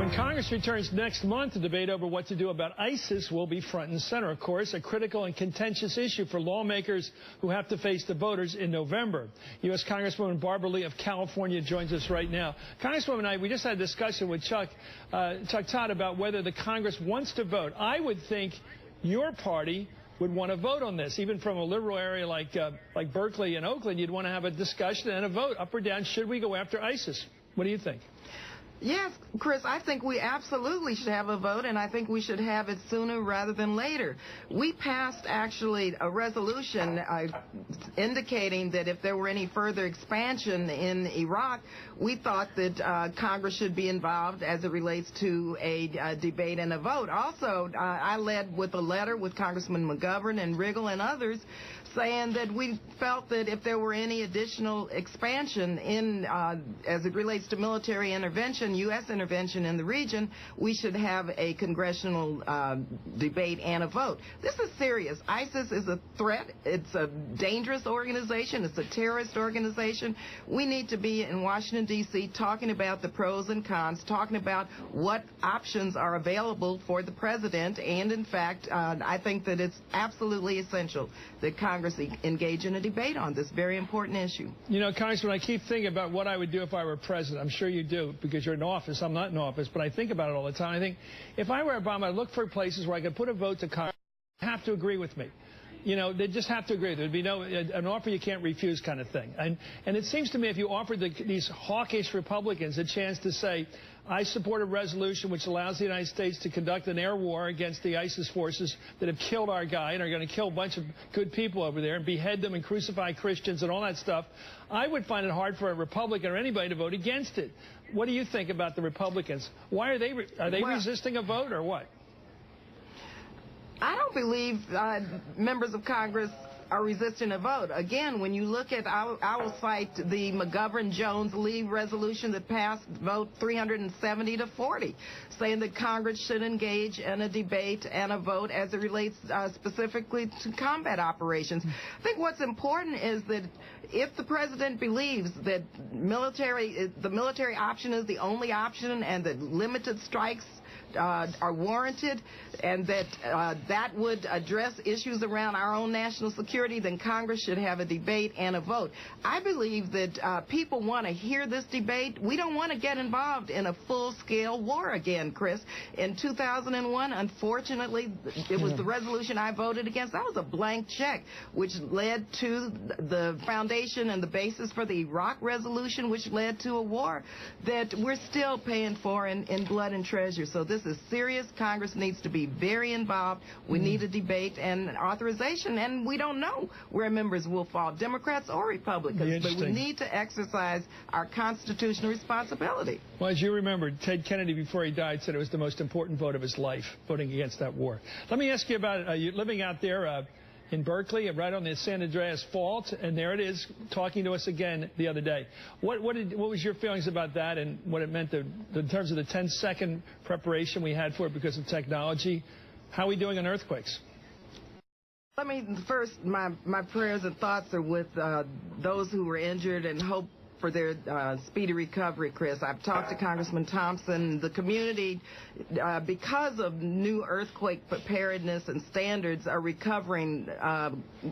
When Congress returns next month, the debate over what to do about ISIS will be front and center. Of course, a critical and contentious issue for lawmakers who have to face the voters in November. U.S. Congresswoman Barbara Lee of California joins us right now. Congresswoman, we just had a discussion with Chuck Todd about whether the Congress wants to vote. I would think your party would want to vote on this. Even from a liberal area like Berkeley and Oakland, you'd want to have a discussion and a vote up or down. Should we go after ISIS? What do you think? Yes, Chris, I think we absolutely should have a vote, and I think we should have it sooner rather than later. We passed, actually, a resolution indicating that if there were any further expansion in Iraq, we thought that Congress should be involved as it relates to a debate and a vote. Also, I led with a letter with Congressman McGovern and Riggle and others saying that we felt that if there were any additional expansion in as it relates to military intervention, U.S. intervention in the region, we should have a congressional debate and a vote. This is serious. ISIS is a threat. It's a dangerous organization. It's a terrorist organization. We need to be in Washington, D.C. talking about the pros and cons, talking about what options are available for the president, and in fact, I think that it's absolutely essential that Congress engage in a debate on this very important issue. You know, Congressman, I keep thinking about what I would do if I were president. I'm sure you do, because you're in office. I'm not in office, but I think about it all the time. I think if I were Obama, I'd look for places where I could put a vote to Congress. They have to agree with me. You know, they just have to agree. There'd be no an offer you can't refuse kind of thing. And it seems to me if you offered these hawkish Republicans a chance to say, I support a resolution which allows the United States to conduct an air war against the ISIS forces that have killed our guy and are going to kill a bunch of good people over there and behead them and crucify Christians and all that stuff, I would find it hard for a Republican or anybody to vote against it. What do you think about the Republicans? Why are they resisting a vote or what? I don't believe members of Congress are resisting a vote. Again, when you look at, I will cite the McGovern-Jones-Lee resolution that passed vote 370 to 40, saying that Congress should engage in a debate and a vote as it relates specifically to combat operations. I think what's important is that if the president believes that the military option is the only option and that limited strikes are warranted and that that would address issues around our own national security, then Congress should have a debate and a vote. I believe that people want to hear this debate. We don't want to get involved in a full-scale war again, Chris. In 2001, unfortunately, it was the resolution I voted against. That was a blank check, which led to the foundation and the basis for the Iraq resolution, which led to a war that we're still paying for in blood and treasure. So this is serious. Congress needs to be very involved. We need a debate and authorization, and we don't know where members will fall, Democrats or Republicans, but we need to exercise our constitutional responsibility. Well, as you remember, Ted Kennedy, before he died, said it was the most important vote of his life, voting against that war. Let me ask you about you living out there in Berkeley, right on the San Andreas Fault, and there it is, talking to us again the other day. What was your feelings about that and what it meant in terms of the 10-second preparation we had for it because of technology? How are we doing on earthquakes? Let me first, my prayers and thoughts are with those who were injured and hope for their speedy recovery, Chris. I've talked to Congressman Thompson. The community, because of new earthquake preparedness and standards, are recovering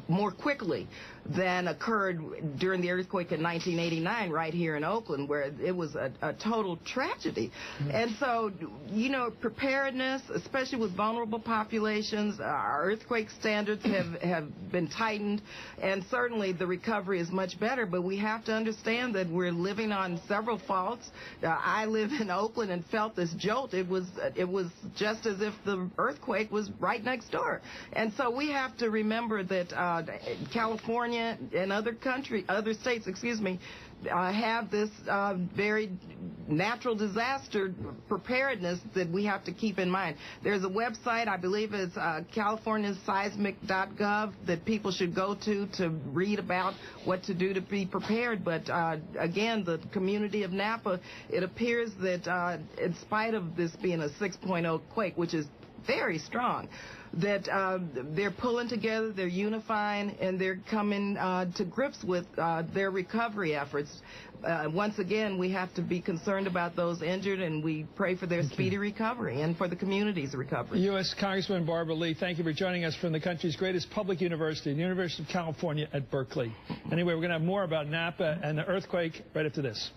more quickly than occurred during the earthquake in 1989 right here in Oakland, where it was a total tragedy. And so, you know, preparedness, especially with vulnerable populations, our earthquake standards have been tightened, and certainly the recovery is much better, but we have to understand that we're living on several faults. I live in Oakland and felt this jolt. It was just as if the earthquake was right next door. And so we have to remember that California and other states, have this very natural disaster preparedness that we have to keep in mind. There's a website, I believe it's californiaseismic.gov, that people should go to read about what to do to be prepared. But again, the community of Napa, it appears that in spite of this being a 6.0 quake, which is very strong, that they're pulling together, they're unifying, and they're coming to grips with their recovery efforts. Once again, we have to be concerned about those injured, and we pray for their speedy recovery and for the community's recovery. U.S. Congresswoman Barbara Lee, thank you for joining us from the country's greatest public university, the University of California at Berkeley. Anyway, we're going to have more about Napa and the earthquake right after this.